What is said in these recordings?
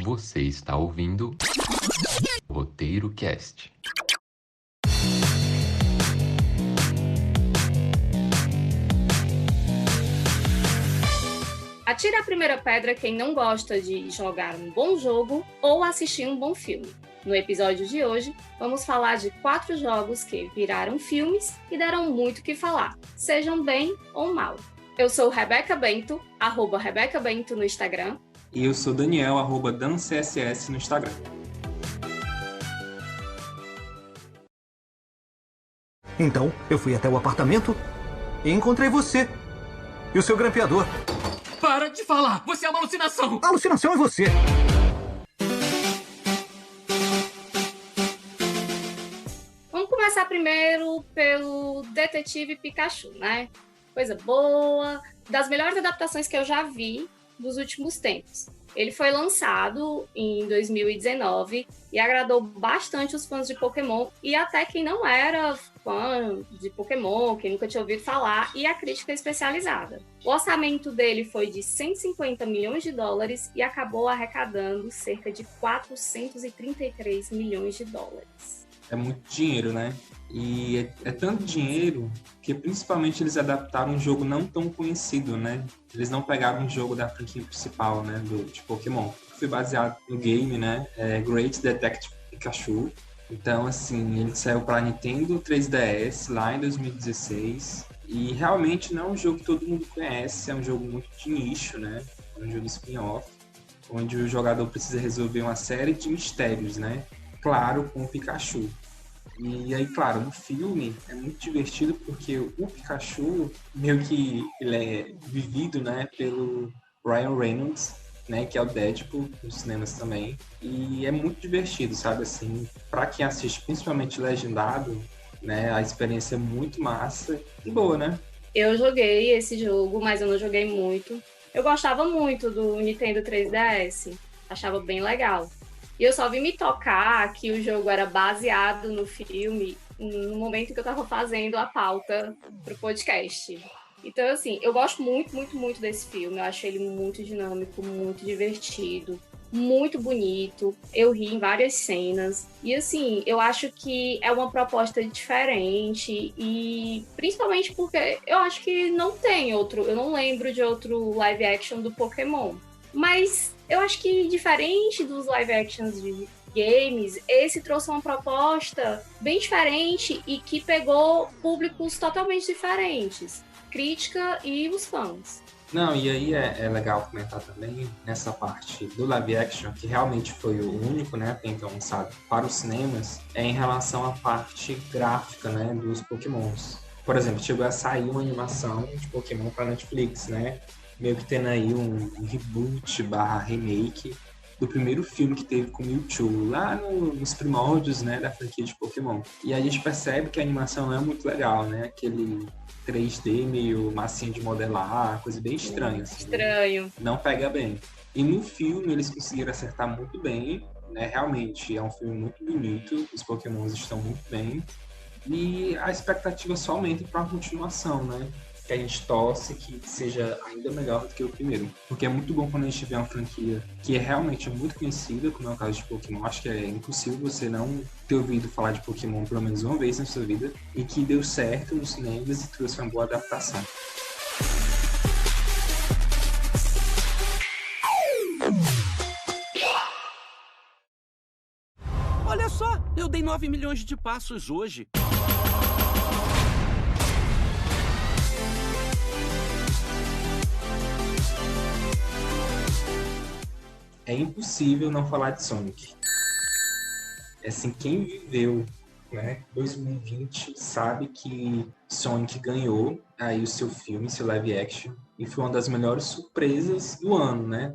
Você está ouvindo Roteiro Cast. Atire a primeira pedra quem não gosta de jogar um bom jogo ou assistir um bom filme. No episódio de hoje, vamos falar de 4 jogos que viraram filmes e deram muito o que falar, sejam bem ou mal. Eu sou Rebeca Bento, @Rebeca Bento no Instagram. E eu sou Daniel, @DanCSS no Instagram. Então, eu fui até o apartamento e encontrei você e o seu grampeador. Para de falar! Você é uma alucinação! A alucinação é você! Vamos começar primeiro pelo Detetive Pikachu, né? Coisa boa, das melhores adaptações que eu já vi dos últimos tempos. Ele foi lançado em 2019 e agradou bastante os fãs de Pokémon e até quem não era fã de Pokémon, quem nunca tinha ouvido falar, e a crítica especializada. O orçamento dele foi de 150 milhões de dólares e acabou arrecadando cerca de 433 milhões de dólares. É muito dinheiro, né? E é tanto dinheiro que principalmente eles adaptaram um jogo não tão conhecido, né? Eles não pegaram um jogo da franquia principal, né? De Pokémon. Foi baseado no game, né? Great Detective Pikachu. Então, assim, ele saiu para Nintendo 3DS lá em 2016. E realmente não é um jogo que todo mundo conhece, é um jogo muito de nicho, né? É um jogo spin-off, onde o jogador precisa resolver uma série de mistérios, né? Claro, com o Pikachu. E aí, claro, no filme é muito divertido porque o Pikachu, meio que ele é vivido, né, pelo Ryan Reynolds, né, que é o Deadpool nos cinemas também. E é muito divertido, sabe, assim, pra quem assiste, principalmente legendado, né, a experiência é muito massa e boa, né? Eu joguei esse jogo, mas eu não joguei muito. Eu gostava muito do Nintendo 3DS, achava bem legal. E eu só vim me tocar que o jogo era baseado no filme no momento que eu tava fazendo a pauta pro podcast. Então, assim, eu gosto muito, muito, muito desse filme. Eu acho ele muito dinâmico, muito divertido, muito bonito. Eu ri em várias cenas. E, assim, eu acho que é uma proposta diferente e principalmente porque eu acho que não tem outro... Eu não lembro de outro live action do Pokémon. Mas eu acho que, diferente dos live actions de games, esse trouxe uma proposta bem diferente e que pegou públicos totalmente diferentes. Crítica e os fãs. Não, e aí é legal comentar também nessa parte do live action, que realmente foi o único, né, até então lançado para os cinemas, é em relação à parte gráfica, né, dos Pokémons. Por exemplo, chegou a sair uma animação de Pokémon para Netflix, né, meio que tendo aí um reboot / remake do primeiro filme que teve com Mewtwo, lá nos primórdios, né, da franquia de Pokémon. E a gente percebe que a animação não é muito legal, né, aquele 3D meio massinha de modelar, coisa bem estranha. Assim, estranho. Né? Não pega bem. E no filme eles conseguiram acertar muito bem, né, realmente é um filme muito bonito, os Pokémons estão muito bem, e a expectativa só aumenta para a continuação, né? Que a gente torce que seja ainda melhor do que o primeiro. Porque é muito bom quando a gente vê uma franquia que é realmente muito conhecida, como é o caso de Pokémon. Acho que é impossível você não ter ouvido falar de Pokémon pelo menos uma vez na sua vida e que deu certo nos cinemas e trouxe uma boa adaptação. Olha só, eu dei 9 milhões de passos hoje. É impossível não falar de Sonic. Assim, quem viveu, né, 2020 sabe que Sonic ganhou aí o seu filme, seu live action, e foi uma das melhores surpresas do ano, né?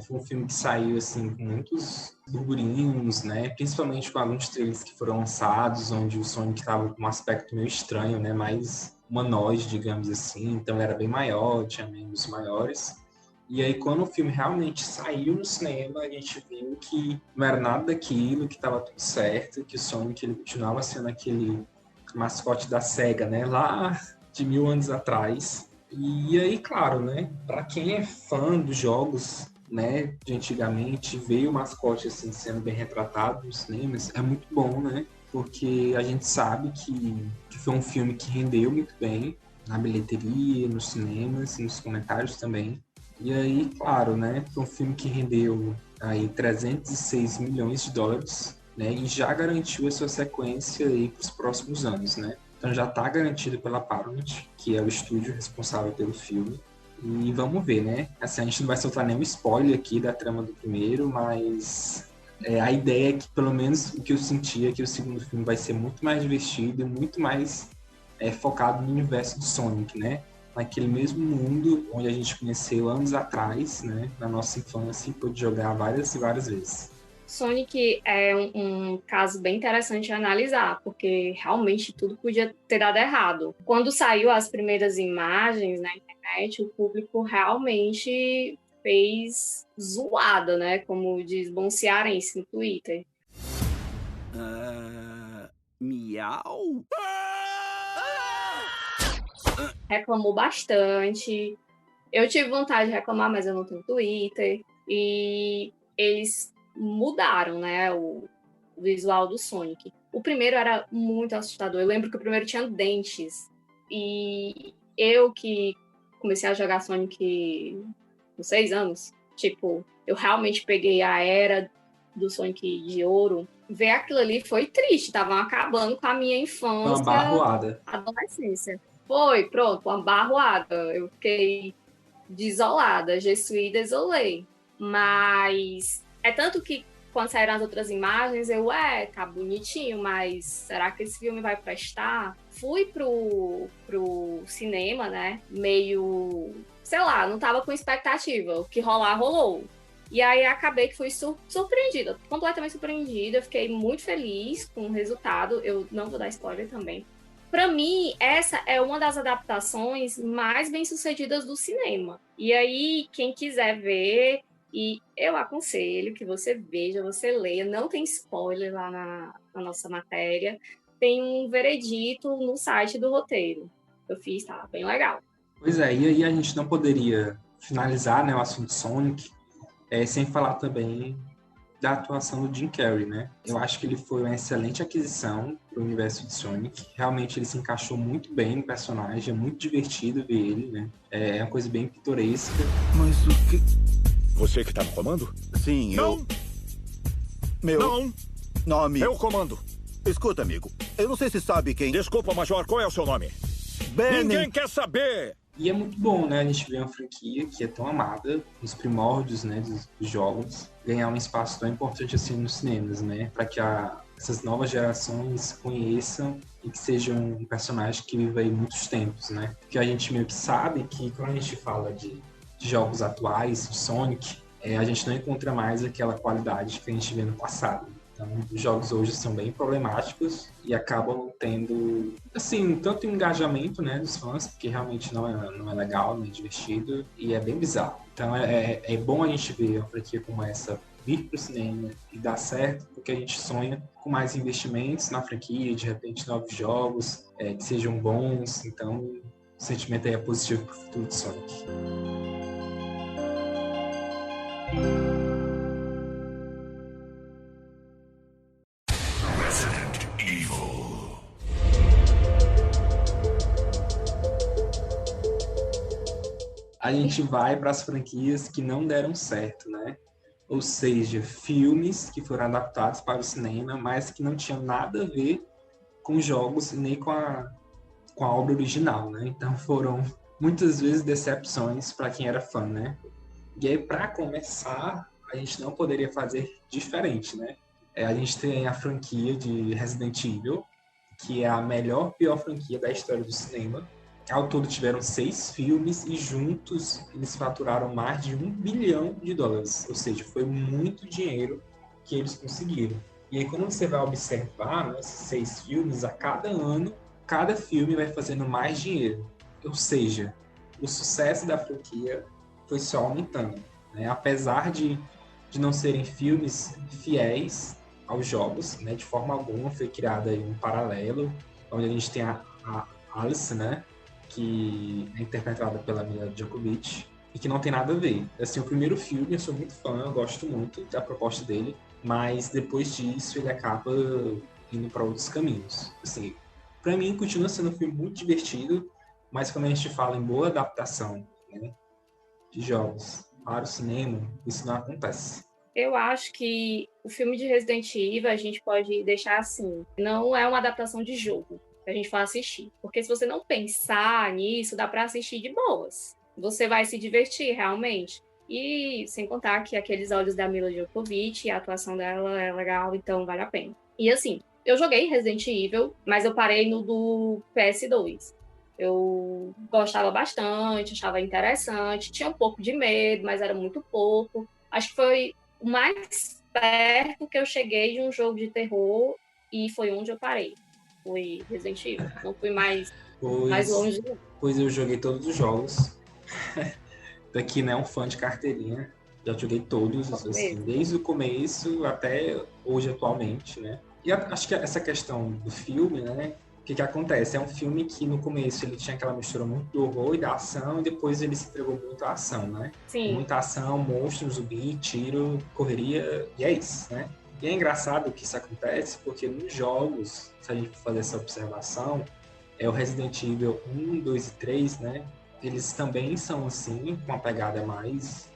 Foi um filme que saiu assim com muitos burburinhos, né? Principalmente com alguns trailers que foram lançados, onde o Sonic estava com um aspecto meio estranho, né? Mais humanoide, digamos assim. Então ele era bem maior, tinha membros maiores. E aí, quando o filme realmente saiu no cinema, a gente viu que não era nada daquilo, que estava tudo certo, que o Sonic ele continuava sendo aquele mascote da SEGA, né? Lá de 1000 anos atrás. E aí, claro, né? Para quem é fã dos jogos né, de antigamente, ver o mascote assim, sendo bem retratado nos cinemas, é muito bom, né? Porque a gente sabe que foi um filme que rendeu muito bem na bilheteria, nos cinemas e nos comentários também. E aí, claro, né, foi um filme que rendeu aí 306 milhões de dólares, né, e já garantiu a sua sequência aí para os próximos anos, né? Então já está garantido pela Paramount, que é o estúdio responsável pelo filme. E vamos ver, né? Assim, a gente não vai soltar nenhum spoiler aqui da trama do primeiro, mas a ideia é que, pelo menos, o que eu senti é que o segundo filme vai ser muito mais divertido e muito mais focado no universo do Sonic, né? Naquele mesmo mundo onde a gente conheceu anos atrás, né? Na nossa infância e pôde jogar várias e várias vezes. Sonic é um caso bem interessante de analisar, porque realmente tudo podia ter dado errado. Quando saiu as primeiras imagens na internet, o público realmente fez zoada, né? Como diz bom cearense no Twitter. Miau? Reclamou bastante. Eu tive vontade de reclamar, mas eu não tenho Twitter. E eles mudaram, né, o visual do Sonic. O primeiro era muito assustador. Eu lembro que o primeiro tinha dentes. E eu que comecei a jogar Sonic com 6 anos, tipo, eu realmente peguei a era do Sonic de ouro. Ver aquilo ali foi triste. Estavam acabando com a minha infância. Uma barroada. Adolescência. Foi, pronto, uma barroada. Eu fiquei desolada. Je suis désolée. Mas é tanto que quando saíram as outras imagens, tá bonitinho, mas será que esse filme vai prestar? Fui pro cinema, né, meio, sei lá, não tava com expectativa. O que rolar, rolou. E aí acabei que fui surpreendida, completamente surpreendida. Eu fiquei muito feliz com o resultado. Eu não vou dar spoiler também. Para mim, essa é uma das adaptações mais bem-sucedidas do cinema. E aí, quem quiser ver... E eu aconselho que você veja, você leia, não tem spoiler lá na nossa matéria, tem um veredito no site do roteiro. Eu fiz, tá bem legal. Pois é, e aí a gente não poderia finalizar, né, o assunto Sonic sem falar também da atuação do Jim Carrey, né? Eu acho que ele foi uma excelente aquisição para o universo de Sonic. Realmente ele se encaixou muito bem no personagem, é muito divertido ver ele, né? É uma coisa bem pitoresca. Mas o que... Você que tá no comando? Sim, não. Não! Nome... Eu comando. Escuta, amigo, eu não sei se sabe quem... Desculpa, Major, qual é o seu nome? Benny. Ninguém quer saber! E é muito bom, né? A gente vê uma franquia que é tão amada, nos primórdios, né, dos jogos, ganhar um espaço tão importante assim nos cinemas, né? Para que essas novas gerações conheçam e que seja um personagem que viva aí muitos tempos, né? Porque a gente meio que sabe que quando a gente fala de jogos atuais, de Sonic, a gente não encontra mais aquela qualidade que a gente vê no passado. Então, os jogos hoje são bem problemáticos e acabam tendo, assim, tanto engajamento, né, dos fãs, porque realmente não é legal, não é divertido e é bem bizarro. Então, é bom a gente ver uma franquia como essa vir para o cinema e dar certo, porque a gente sonha com mais investimentos na franquia, de repente novos jogos que sejam bons. Então, o sentimento aí é positivo para o futuro de Sonic. Resident Evil. A gente vai para as franquias que não deram certo, né? Ou seja, filmes que foram adaptados para o cinema, mas que não tinham nada a ver com jogos nem com a obra original, né? Então foram muitas vezes decepções para quem era fã, né? E aí, para começar, a gente não poderia fazer diferente, né? A gente tem a franquia de Resident Evil, que é a pior franquia da história do cinema. Ao todo tiveram 6 filmes e juntos eles faturaram mais de $1 bilhão. Ou seja, foi muito dinheiro que eles conseguiram. E aí, quando você vai observar, né, esses 6 filmes, a cada ano, cada filme vai fazendo mais dinheiro. Ou seja, o sucesso da franquia foi só aumentando, né? Apesar de não serem filmes fiéis aos jogos, né? De forma alguma foi criado aí um paralelo, onde a gente tem a Alice, né? Que é interpretada pela Mila Djokovic, e que não tem nada a ver. Assim, o primeiro filme eu sou muito fã, eu gosto muito da proposta dele, mas depois disso ele acaba indo para outros caminhos. Assim, para mim continua sendo um filme muito divertido, mas quando a gente fala em boa adaptação, né, de jogos para o cinema, isso não acontece. Eu acho que o filme de Resident Evil a gente pode deixar assim, não é uma adaptação de jogo que a gente for assistir, porque se você não pensar nisso, dá para assistir de boas. Você vai se divertir realmente. E sem contar que aqueles olhos da Mila Jovovich, a atuação dela é legal, então vale a pena. E assim, eu joguei Resident Evil, mas eu parei no do PS2. Eu gostava bastante, achava interessante, tinha um pouco de medo, mas era muito pouco. Acho que foi o mais perto que eu cheguei de um jogo de terror e foi onde eu parei. Foi Resident Evil. Não fui mais longe. Pois eu joguei todos os jogos. Daqui, né, um fã de carteirinha. Já joguei todos, assim, desde o começo até hoje, atualmente, né? E acho que essa questão do filme, né? O que acontece? É um filme que no começo ele tinha aquela mistura muito do horror e da ação, e depois ele se entregou muito à ação, né? Sim. Muita ação, monstro, zumbi, tiro, correria, e é isso, né? E é engraçado que isso acontece porque nos jogos, se a gente for fazer essa observação, o Resident Evil 1, 2 e 3, né? Eles também são assim, com uma pegada mais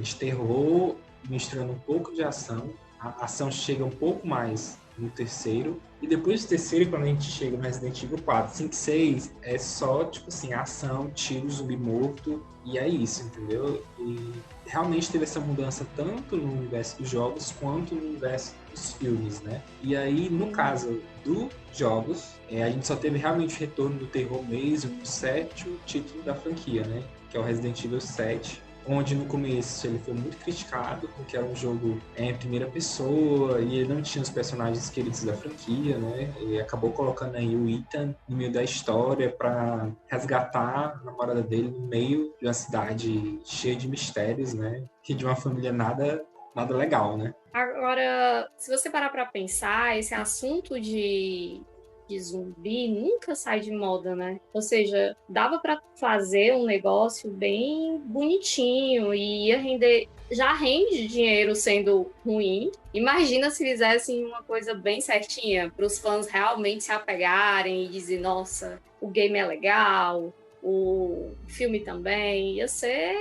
de terror, misturando um pouco de ação. A ação chega um pouco mais no terceiro. E depois do terceiro, quando a gente chega no Resident Evil 4, 5, 6, é só, tipo assim, ação, tiro, zumbi morto, e é isso, entendeu? E realmente teve essa mudança tanto no universo dos jogos, quanto no universo dos filmes, né? E aí, no caso dos jogos, a gente só teve realmente o retorno do terror mesmo, no sétimo título da franquia, né? Que é o Resident Evil 7, onde no começo ele foi muito criticado, porque era um jogo em primeira pessoa, e ele não tinha os personagens queridos da franquia, né? E acabou colocando aí o Ethan no meio da história para resgatar a namorada dele no meio de uma cidade cheia de mistérios, né? Que de uma família nada legal, né? Agora, se você parar para pensar, esse assunto de zumbi nunca sai de moda, né? Ou seja, dava para fazer um negócio bem bonitinho e ia render, já rende dinheiro sendo ruim. Imagina se fizessem uma coisa bem certinha para os fãs realmente se apegarem e dizer, nossa, o game é legal, o filme também, ia ser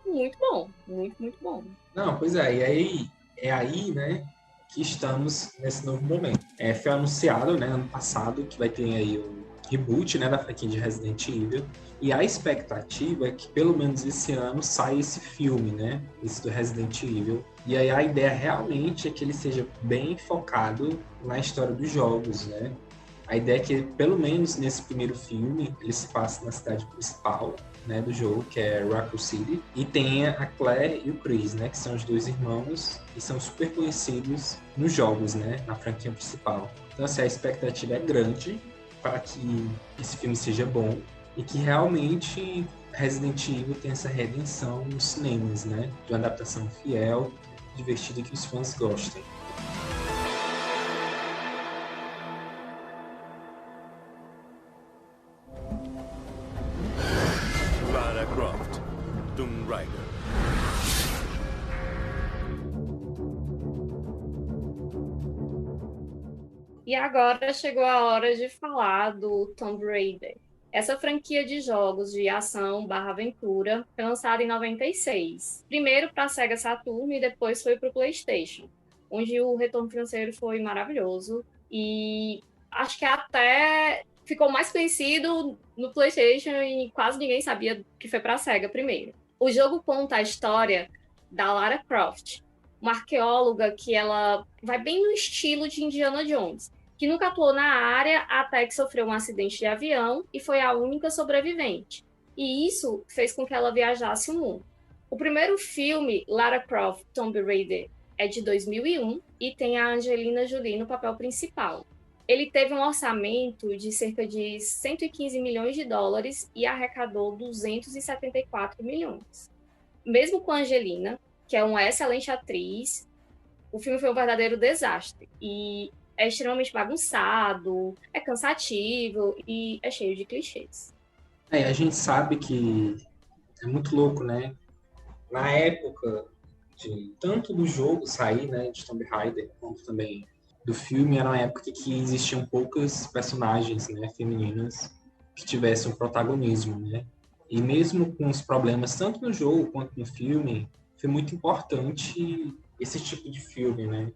muito bom, muito, muito bom. Não, pois é, e aí é aí, né, que estamos nesse novo momento. Foi anunciado, né, ano passado, que vai ter aí um reboot, né, da franquia de Resident Evil, e a expectativa é que pelo menos esse ano saia esse filme, né, esse do Resident Evil, e aí a ideia realmente é que ele seja bem focado na história dos jogos, né. A ideia é que, pelo menos nesse primeiro filme, ele se passe na cidade principal, né, do jogo, que é Raccoon City, e tenha a Claire e o Chris, né, que são os dois irmãos e são super conhecidos nos jogos, né, na franquia principal. Então, assim, a expectativa é grande para que esse filme seja bom e que realmente Resident Evil tenha essa redenção nos cinemas, né, de uma adaptação fiel, divertida, que os fãs gostem. Lara Croft, Tomb Raider. E agora chegou a hora de falar do Tomb Raider. Essa franquia de jogos de ação/aventura foi lançada em 96. Primeiro para a Sega Saturn e depois foi para o PlayStation, onde o retorno financeiro foi maravilhoso. E acho que até ficou mais conhecido no PlayStation e quase ninguém sabia que foi para a Sega primeiro. O jogo conta a história da Lara Croft, uma arqueóloga que ela vai bem no estilo de Indiana Jones, que nunca atuou na área até que sofreu um acidente de avião e foi a única sobrevivente. E isso fez com que ela viajasse o mundo. O primeiro filme, Lara Croft Tomb Raider, é de 2001 e tem a Angelina Jolie no papel principal. Ele teve um orçamento de cerca de 115 milhões de dólares e arrecadou 274 milhões. Mesmo com a Angelina, que é uma excelente atriz, o filme foi um verdadeiro desastre. E é extremamente bagunçado, é cansativo e é cheio de clichês. A gente sabe que é muito louco, né? Na época de tanto do jogo sair, né, de Tomb Raider, quanto também do filme, era uma época que existiam poucas personagens, né, femininas que tivessem um protagonismo, né? E mesmo com os problemas tanto no jogo quanto no filme, foi muito importante esse tipo de filme, né?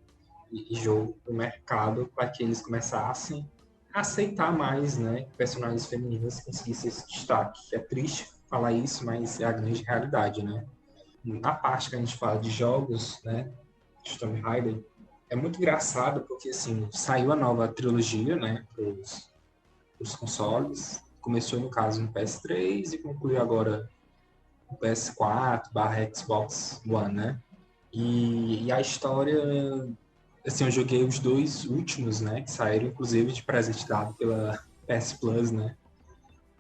E jogo no mercado para que eles começassem a aceitar mais, né, personagens femininas conseguissem esse destaque. É triste falar isso, mas é a grande realidade, né? Na parte que a gente fala de jogos, né, de Tomb Raider, é muito engraçado porque, assim, saiu a nova trilogia, né, pros consoles. Começou, no caso, no PS3 e concluiu agora no PS4/Xbox One, né? E a história, assim, eu joguei os dois últimos, né, que saíram, inclusive, de presente dado pela PS Plus, né?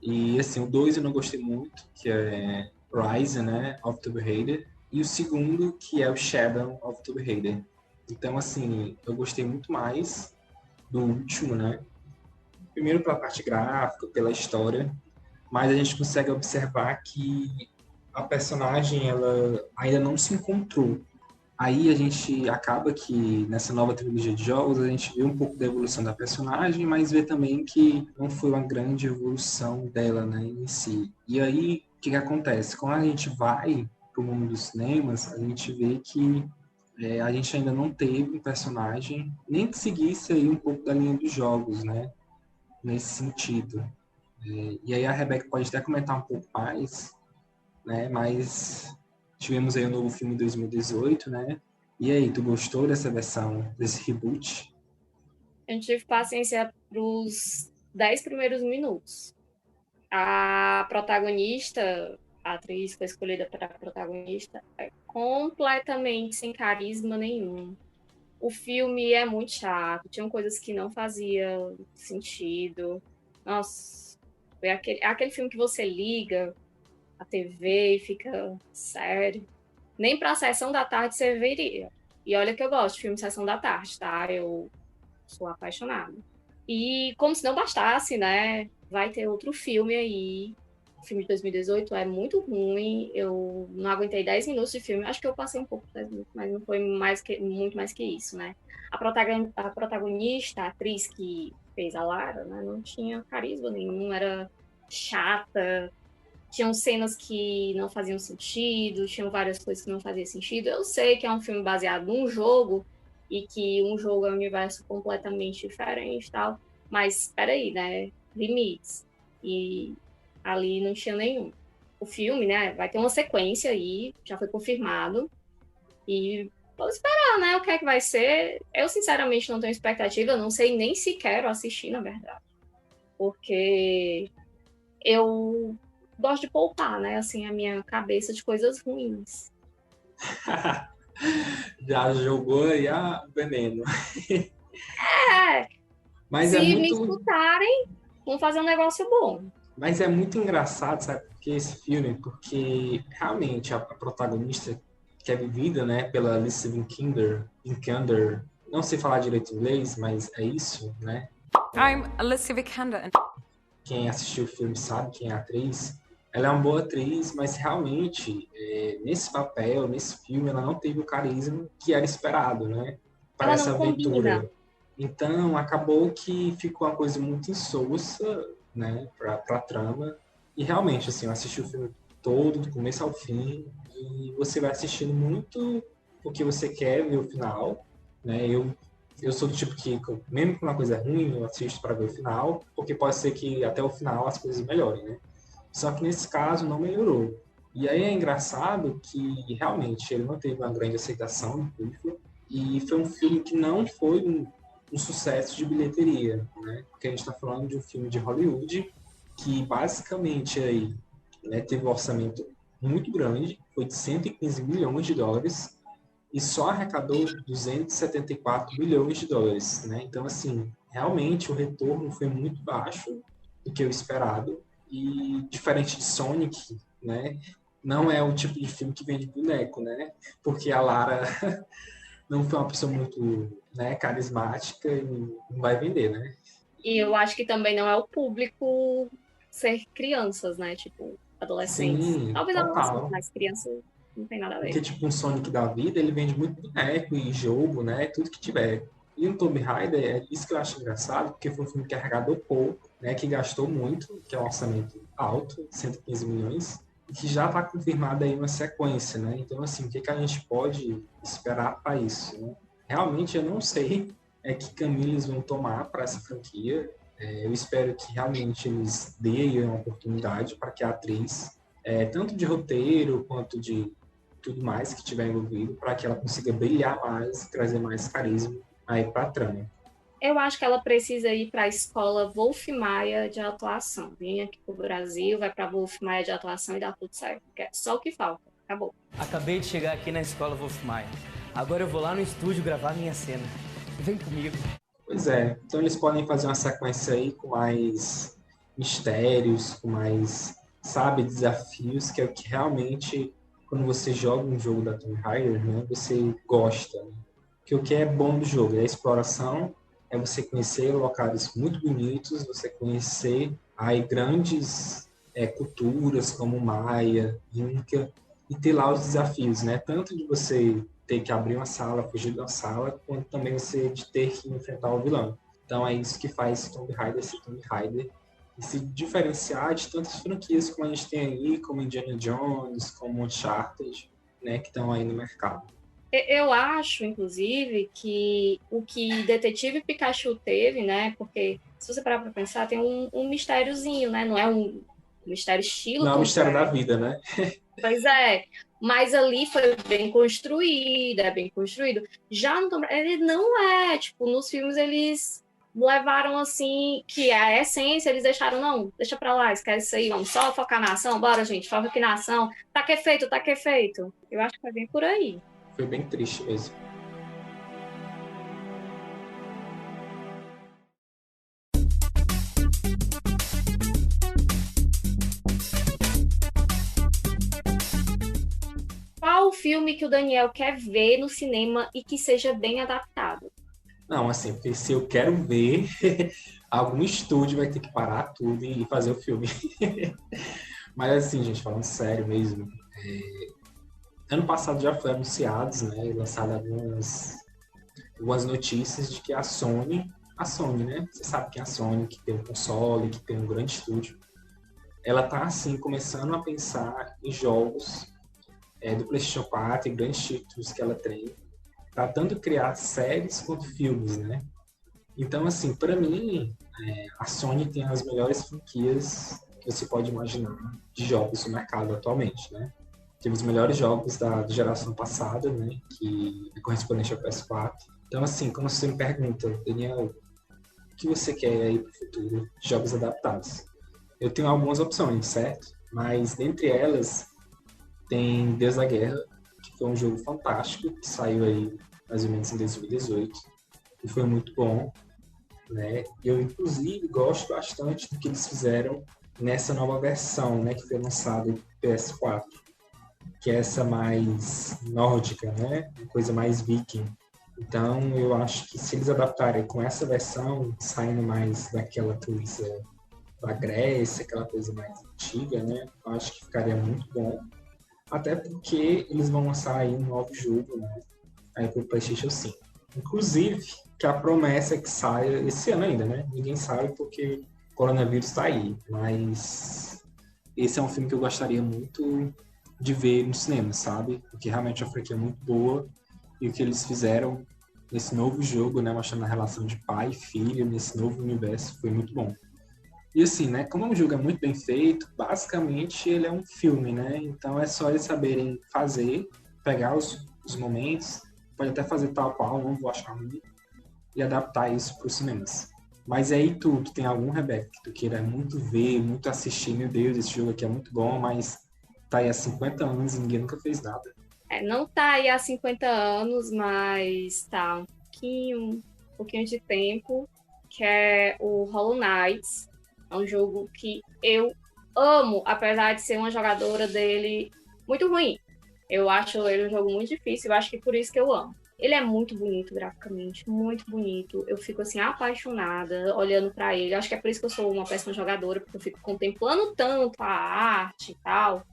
E, assim, o 2 eu não gostei muito, que é Rise, né, of Tomb Raider, e o segundo, que é o Shadow of Tomb Raider. Então, assim, eu gostei muito mais do último, né? Primeiro pela parte gráfica, pela história, mas a gente consegue observar que a personagem, ela ainda não se encontrou. Aí a gente acaba que, nessa nova trilogia de jogos, a gente vê um pouco da evolução da personagem, mas vê também que não foi uma grande evolução dela, né, em si. E aí, o que acontece? Quando a gente vai pro mundo dos cinemas, a gente vê que a gente ainda não teve um personagem, nem que seguisse aí um pouco da linha dos jogos, né, nesse sentido. E aí a Rebeca pode até comentar um pouco mais, né, mas tivemos aí o novo filme em 2018, né? E aí, tu gostou dessa versão, desse reboot? Eu não tive paciência pros 10 primeiros minutos. A protagonista, a atriz que foi escolhida para protagonista, é completamente sem carisma nenhum. O filme é muito chato, tinham coisas que não faziam sentido. Nossa, é aquele filme que você liga a TV e fica sério. Nem pra sessão da tarde você veria. E olha que eu gosto de filme sessão da tarde, tá? Eu sou apaixonada. E como se não bastasse, né? Vai ter outro filme aí. O filme de 2018 é muito ruim. Eu não aguentei 10 minutos de filme. Acho que eu passei um pouco de 10 minutos, mas não foi muito mais que isso, né? A protagonista, a atriz que fez a Lara, né? Não tinha carisma nenhum, era chata. Tinham cenas que não faziam sentido, tinham várias coisas que não faziam sentido. Eu sei que é um filme baseado num jogo e que um jogo é um universo completamente diferente e tal, mas espera aí, né? Limites. E ali não tinha nenhum. O filme, né? Vai ter uma sequência aí, já foi confirmado. E vamos esperar, né? O que é que vai ser. Eu, sinceramente, não tenho expectativa. Eu não sei nem se quero assistir, na verdade. Porque eu gosto de poupar, né? Assim, a minha cabeça de coisas ruins. Já jogou aí o veneno. Mas se me escutarem, vão fazer um negócio bom. Mas é muito engraçado, sabe? Porque esse filme, porque realmente a protagonista, que é vivida, né, pela Alicia Vikander, não sei falar direito inglês, mas é isso, né? I'm Alicia Vikander. Quem assistiu o filme sabe quem é a atriz. Ela é uma boa atriz, mas realmente, nesse papel, nesse filme, ela não teve o carisma que era esperado, né? Para essa aventura. Combina. Então, acabou que ficou uma coisa muito insossa, né? Pra trama. E realmente, assim, eu assisti o filme todo, do começo ao fim, e você vai assistindo muito porque você quer ver o final, né? Eu sou do tipo que, mesmo com uma coisa ruim, eu assisto para ver o final, porque pode ser que até o final as coisas melhorem, né? Só que nesse caso não melhorou. E aí é engraçado que realmente ele não teve uma grande aceitação do público e foi um filme que não foi um sucesso de bilheteria, né? Porque a gente está falando de um filme de Hollywood que basicamente aí, né, teve um orçamento muito grande, foi de 115 milhões de dólares e só arrecadou 274 milhões de dólares, né? Então, assim, realmente o retorno foi muito baixo do que o esperado. E diferente de Sonic, né, não é o tipo de filme que vende boneco, né, porque a Lara não foi uma pessoa muito, né, carismática e não vai vender, né. E eu acho que também não é o público ser crianças, né, tipo, adolescentes. Sim, Talvez total. adolescentes, mas crianças não tem nada a ver. Porque, tipo, um Sonic da vida, ele vende muito boneco e jogo, né? Tudo que tiver. E o Tomb Raider, é isso que eu acho engraçado, porque foi um filme que arrecadou pouco, né? Que gastou muito, que é um orçamento alto, 115 milhões, e que já está confirmada aí uma sequência, né? Então, assim, o que a gente pode esperar para isso, né? Realmente, eu não sei que caminho eles vão tomar para essa franquia. Eu espero que realmente eles deem uma oportunidade para que a atriz, tanto de roteiro quanto de tudo mais que tiver envolvido, para que ela consiga brilhar mais e trazer mais carisma aí para a trama. Eu acho que ela precisa ir para a escola Wolf Maia de atuação. Vem aqui pro Brasil, vai para Wolf Maia de atuação e dá tudo certo. É só o que falta. Acabou. Acabei de chegar aqui na escola Wolf Maia. Agora eu vou lá no estúdio gravar minha cena. Vem comigo. Pois é. Então eles podem fazer uma sequência aí com mais mistérios, com mais, sabe, desafios, que é o que realmente, quando você joga um jogo da Tomb Raider, né, você gosta. Né? Porque o que é bom do jogo é a exploração, é você conhecer locais muito bonitos, você conhecer aí grandes culturas como Maia, Inca, e ter lá os desafios, né? Tanto de você ter que abrir uma sala, fugir de uma sala, quanto também você de ter que enfrentar o vilão. Então é isso que faz Tomb Raider ser Tomb Raider e se diferenciar de tantas franquias como a gente tem aí, como Indiana Jones, como Uncharted, né, que estão aí no mercado. Eu acho, inclusive, que o que Detetive Pikachu teve, né? Porque, se você parar para pensar, tem um mistériozinho, né? Não é um mistério estilo. Não é o mistério da vida, né? Pois é. Mas ali foi bem construído, é bem construído. Já no Tomb Raider, ele não é. Tipo, nos filmes eles levaram assim, que a essência, eles deixaram, não, deixa pra lá, esquece isso aí, vamos só focar na ação, bora, gente, foca aqui na ação. Tá que é feito, tá que é feito. Eu acho que vai bem por aí. Foi bem triste mesmo. Qual o filme que o Daniel quer ver no cinema e que seja bem adaptado? Não, assim, porque se eu quero ver, algum estúdio vai ter que parar tudo e fazer o filme. Mas assim, gente, falando sério mesmo, ano passado já foi anunciados, né, lançado algumas notícias de que a Sony, né, você sabe que é a Sony, que tem um console, que tem um grande estúdio, ela tá, assim, começando a pensar em jogos do PlayStation 4 e grandes títulos que ela tem, para tanto criar séries quanto filmes, né? Então, assim, para mim, a Sony tem as melhores franquias que você pode imaginar de jogos no mercado atualmente, né? Teve os melhores jogos da geração passada, né? Que é correspondente ao PS4. Então, assim, quando você me pergunta, Daniel, o que você quer aí para o futuro de jogos adaptados? Eu tenho algumas opções, certo? Mas, dentre elas, tem Deus da Guerra, que foi um jogo fantástico, que saiu aí mais ou menos em 2018, e foi muito bom, né? Eu, inclusive, gosto bastante do que eles fizeram nessa nova versão, né? Que foi lançada em PS4, que é essa mais nórdica, né? Uma coisa mais viking. Então, eu acho que se eles adaptarem com essa versão, saindo mais daquela coisa da Grécia, aquela coisa mais antiga, né? Eu acho que ficaria muito bom. Até porque eles vão lançar aí um novo jogo, né? Aí pro PlayStation 5. Inclusive, que a promessa é que saia esse ano ainda, né? Ninguém sabe porque o coronavírus tá aí. Mas esse é um filme que eu gostaria muito de ver no cinema, sabe? Porque realmente a franquia é muito boa. E o que eles fizeram nesse novo jogo, né? Mostrando a relação de pai e filho nesse novo universo foi muito bom. E assim, né, como o jogo é muito bem feito, basicamente ele é um filme, né? Então é só eles saberem fazer, pegar os momentos, pode até fazer tal qual, não vou achar ruim, e adaptar isso para os cinemas. Mas aí tu tem algum, Rebeca, que tu queira muito ver, muito assistir, meu Deus, esse jogo aqui é muito bom, mas tá aí há 50 anos e ninguém nunca fez nada. Não tá aí há 50 anos, mas tá um pouquinho de tempo, que é o Hollow Knight. É um jogo que eu amo, apesar de ser uma jogadora dele muito ruim. Eu acho ele um jogo muito difícil, eu acho que por isso que eu amo. Ele é muito bonito graficamente, muito bonito. Eu fico assim apaixonada olhando para ele. Acho que é por isso que eu sou uma péssima jogadora, porque eu fico contemplando tanto a arte e tal,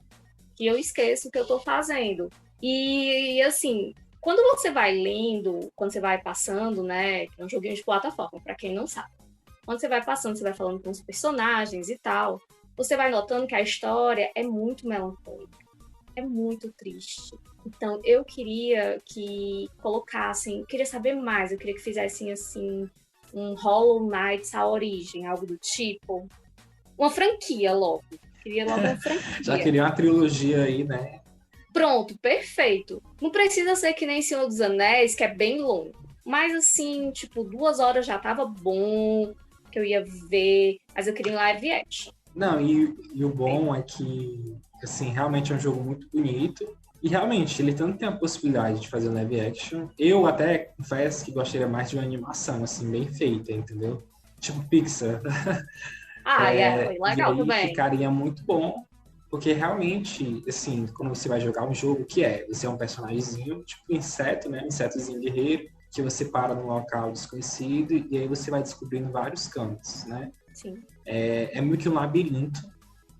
que eu esqueço o que eu tô fazendo. E assim, quando você vai lendo, quando você vai passando, né, que é um joguinho de plataforma, para quem não sabe. Quando você vai passando, você vai falando com os personagens e tal, você vai notando que a história é muito melancólica, é muito triste. Então, eu queria que colocassem, queria saber mais, eu queria que fizessem, assim, um Hollow Knight A Origem, algo do tipo. Uma franquia logo. Queria logo uma franquia. Já queria uma trilogia aí, né? Pronto, perfeito. Não precisa ser que nem Senhor dos Anéis, que é bem longo. Mas, assim, tipo, 2 horas já tava bom, que eu ia ver, mas eu queria um live action. Não, e o bom é que, assim, realmente é um jogo muito bonito. E realmente, ele tanto tem a possibilidade de fazer live action. Eu até confesso que gostaria mais de uma animação, assim, bem feita, entendeu? Tipo Pixar. Foi legal e aí também. ficaria muito bom, porque realmente, assim, quando você vai jogar um jogo, que você é um personagemzinho, tipo um inseto, né? Um insetozinho guerreiro, que você para num local desconhecido e aí você vai descobrindo vários cantos, né? Sim. É muito que um labirinto,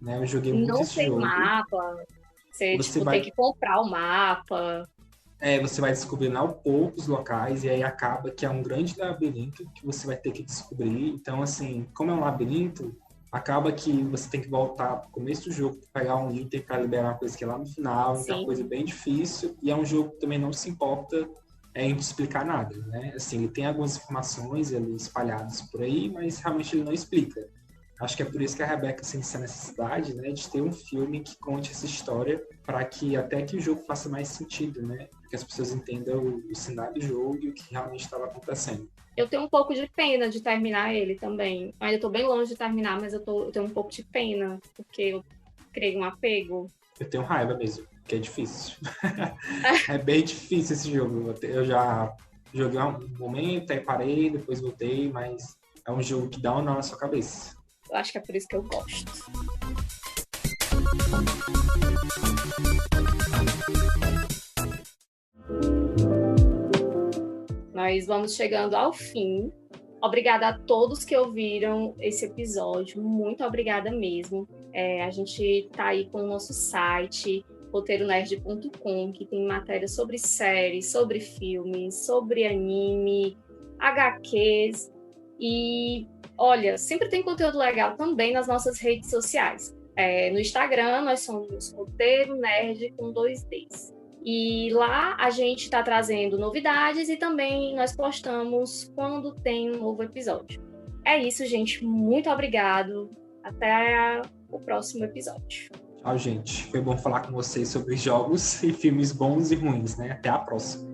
né? Eu joguei muito esse jogo. Não tem mapa. Você tem que comprar o mapa. Você vai descobrindo aos poucos locais e aí acaba que é um grande labirinto que você vai ter que descobrir. Então, assim, como é um labirinto, acaba que você tem que voltar pro começo do jogo para pegar um item para liberar uma coisa que é lá no final. Sim. Então é uma coisa bem difícil e é um jogo que também não se importa em te explicar nada, né? Assim, ele tem algumas informações ali espalhadas por aí, mas realmente ele não explica. Acho que é por isso que a Rebeca sente essa necessidade, né, de ter um filme que conte essa história para que até que o jogo faça mais sentido, né? Que as pessoas entendam o cenário do jogo e o que realmente estava acontecendo. Eu tenho um pouco de pena de terminar ele também. Ainda estou bem longe de terminar, mas eu tenho um pouco de pena, porque eu criei um apego. Eu tenho raiva mesmo, porque é difícil. É bem difícil esse jogo. Eu já joguei um momento, aí parei, depois voltei, mas é um jogo que dá um nó na sua cabeça. Eu acho que é por isso que eu gosto. Nós vamos chegando ao fim. Obrigada a todos que ouviram esse episódio. Muito obrigada mesmo. A gente está aí com o nosso site, roteironerd.com, que tem matérias sobre séries, sobre filmes, sobre anime, HQs. E, olha, sempre tem conteúdo legal também nas nossas redes sociais. No Instagram, nós somos Roteiro Nerd com 2 Ds. E lá a gente está trazendo novidades e também nós postamos quando tem um novo episódio. É isso, gente. Muito obrigado. Até o próximo episódio. Tchau, gente. Foi bom falar com vocês sobre jogos e filmes bons e ruins, né? Até a próxima.